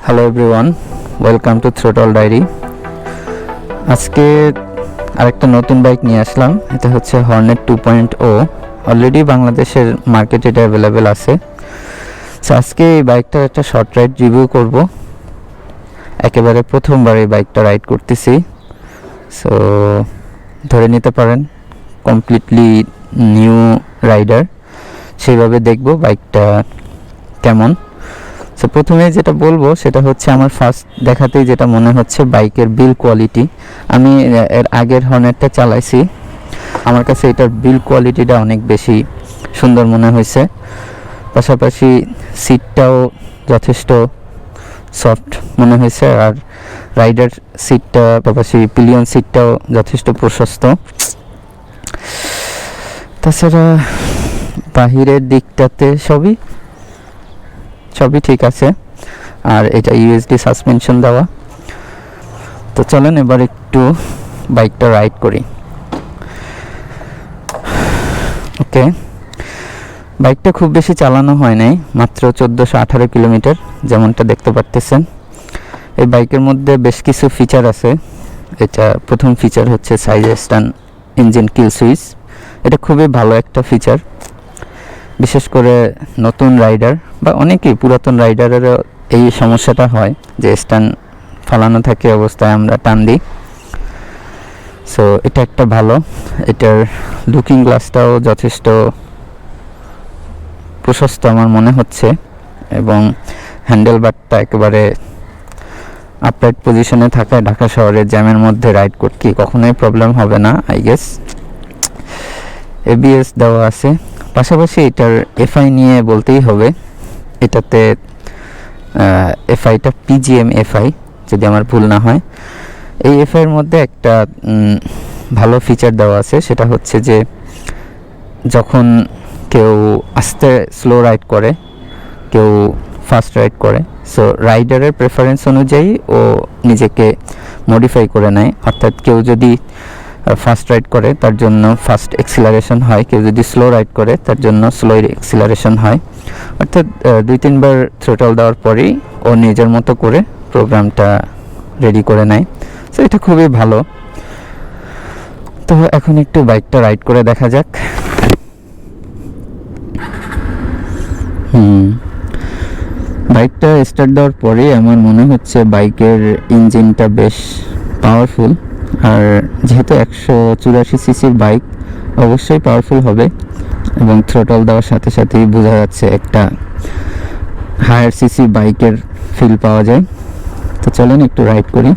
Hello everyone, welcome to throttle diary. আজকে আরেকটা নতুন বাইক নিয়ে আসলাম। এটা হচ্ছে হর্নেট 2.0। অলরেডি বাংলাদেশের মার্কেটে এটা অ্যাভেলেবেল আছে। সো আজকে এই বাইকটার একটা শর্ট রাইড রিভিউ করব। একেবারে প্রথমবার এই বাইকটা রাইড করতেছি। সো ধরে নিতে পারেন কমপ্লিটলি নিউ রাইডার, সেইভাবে দেখব বাইকটা কেমন। সো প্রথমে যেটা বলবো সেটা হচ্ছে আমার ফার্স্ট দেখাতেই যেটা মনে হচ্ছে বাইকের বিল্ড কোয়ালিটি। আমি এর আগের হর্নেটটা চালাইছি, আমার কাছে এটার বিল্ড কোয়ালিটিটা অনেক বেশি সুন্দর মনে হয়েছে। পাশাপাশি সিটটাও যথেষ্ট সফট মনে হয়েছে, আর রাইডার সিটটা পাশাপাশি পিলিয়ন সিটটাও যথেষ্ট প্রশস্ত। তাছাড়া বাহিরের দিকটাতে সবই ঠিক আছে, আর এটা ইউএসডি সাসপেনশন দেওয়া। তো চলেন এবার একটু বাইকটা রাইড করি। ওকে, বাইকটা খুব বেশি চালানো হয় নাই, মাত্র 1418 কিলোমিটার যেমনটা দেখতে পারতেছেন। এই বাইকের মধ্যে বেশ কিছু ফিচার আছে। এটা প্রথম ফিচার হচ্ছে সাইড স্ট্যান্ড ইঞ্জিন কিল সুইচ। এটা খুবই ভালো একটা ফিচার, বিশেষ করে নতুন রাইডার বা অনেকেই পুরাতন রাইডারেরও এই সমস্যাটা হয় যে স্ট্যান্ড ফালানো থাকে অবস্থায় আমরা টান দিই। সো এটা একটা ভালো। এটার লুকিং গ্লাসটাও যথেষ্ট প্রশস্ত আমার মনে হচ্ছে, এবং হ্যান্ডেল বারটা একেবারে আপরাইট পজিশনে থাকায় ঢাকা শহরে জ্যামের মধ্যে রাইড করতে কখনোই প্রবলেম হবে না আই গেস। এবিএস দেওয়া আছে। পাশাপাশি এটার এফআই নিয়ে বলতেই হবে, এটাতে এফআইটা পিজিএম এফআই যদি আমার ভুল না হয়। এই এফআইয়ের মধ্যে একটা ভালো ফিচার দেওয়া আছে, সেটা হচ্ছে যে যখন কেউ আস্তে স্লো রাইড করে, কেউ ফাস্ট রাইড করে, সো রাইডারের প্রেফারেন্স অনুযায়ী ও নিজেকে মডিফাই করে নেয়। অর্থাৎ কেউ যদি ফাস্ট রাইড করে তার জন্য ফাস্ট এক্সিলারেশন হয়, কেউ যদি স্লো রাইড করে তার জন্য স্লো এক্সিলারেশন হয়। অর্থাৎ 2-3 বার থ্রোটল দেওয়ার পরেই ও নিজের মতো করে প্রোগ্রামটা রেডি করে নেয়। সো এটা খুবই ভালো। তো এখন একটু বাইকটা রাইড করে দেখা যাক। বাইকটা স্টার্ট দেওয়ার পরে আমার মনে হচ্ছে বাইকের ইঞ্জিনটা বেশ পাওয়ারফুল, আর যেহেতু 184 সিসির বাইক অবশ্যই পাওয়ারফুল হবে, এবং থ্রোটল দেওয়ার সাথে সাথেই বোঝা যাচ্ছে একটা হায়ার সিসি বাইকের ফিল পাওয়া যায়। তো চলেন একটু রাইড করি।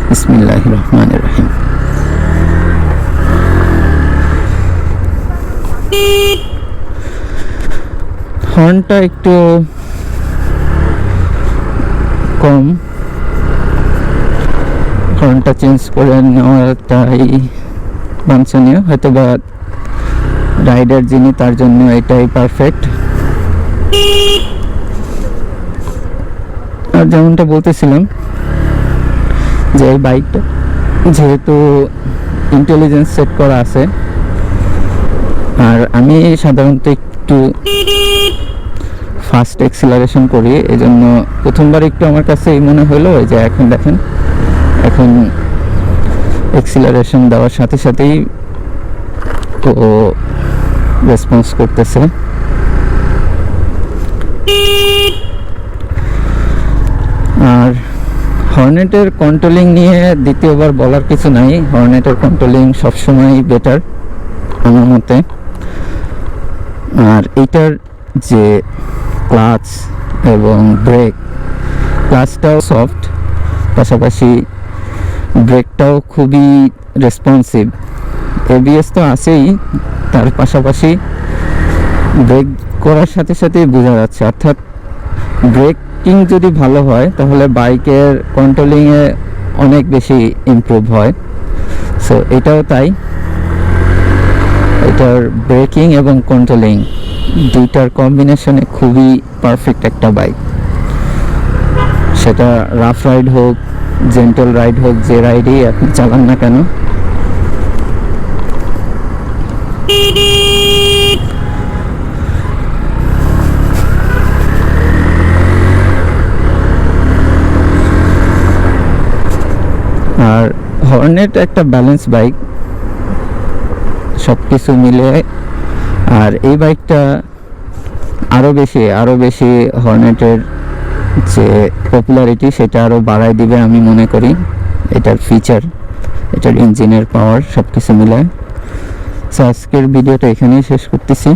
বিসমিল্লাহির রহমানির রহিম। হর্নটা একটু কম, হর্নটা চেঞ্জ করে নেওয়াটাই বাঞ্ছনীয়। হয়তো বা রাইডার যিনি তার জন্য এটাই পারফেক্ট। আর যেমনটা বলতেছিলাম যে এই বাইকটা যেহেতু ইন্টেলিজেন্স সেট করা আছে, আর আমি সাধারণত একটু ফাস্ট এক্সিলারেশন করি, এজন্য প্রথমবার একটু আমার কাছে এই মনে হলো যে এখন দেখেন, এখন এক্সিলারেশন দেওয়ার সাথে সাথেই তো রেসপন্স করতেছে। আর হর্নেটের কন্ট্রোলিং নিয়ে দ্বিতীয়বার বলার কিছু নাই। হর্নেটের কন্ট্রোলিং সবসময় বেটার আমার মতে। আর এইটার যে ক্লাচ এবং ব্রেক, ক্লাচটাও সফট, পাশাপাশি ব্রেকটাও খুবই রেসপন্সিভ। এবিএস তো আছেই, তার পাশাপাশি ব্রেক করার সাথে সাথেই বোঝা যাচ্ছে। অর্থাৎ ব্রেকিং যদি ভালো হয় তাহলে বাইকের কন্ট্রোলিংয়ে অনেক বেশি ইমপ্রুভ হয়। সো এটাও তাই, এটার ব্রেকিং এবং কন্ট্রোলিং দুইটার কম্বিনেশনে খুবই পারফেক্ট একটা বাইক। সেটা রাফ রাইড হোক, জেন্টল রাইড হোক, যে রাইডই আপনি চালান না কেন, আর হর্নেট একটা ব্যালেন্স বাইক সব কিছু মিলে। আর এই বাইকটা আরও বেশি হর্নেটের যে পপুলারিটি সেটা আরও বাড়ায় দিবে আমি মনে করি। এটার ফিচার, এটার ইঞ্জিনের পাওয়ার সব কিছু মিলে। সো আজকের ভিডিওটা এখানেই শেষ করতেছি।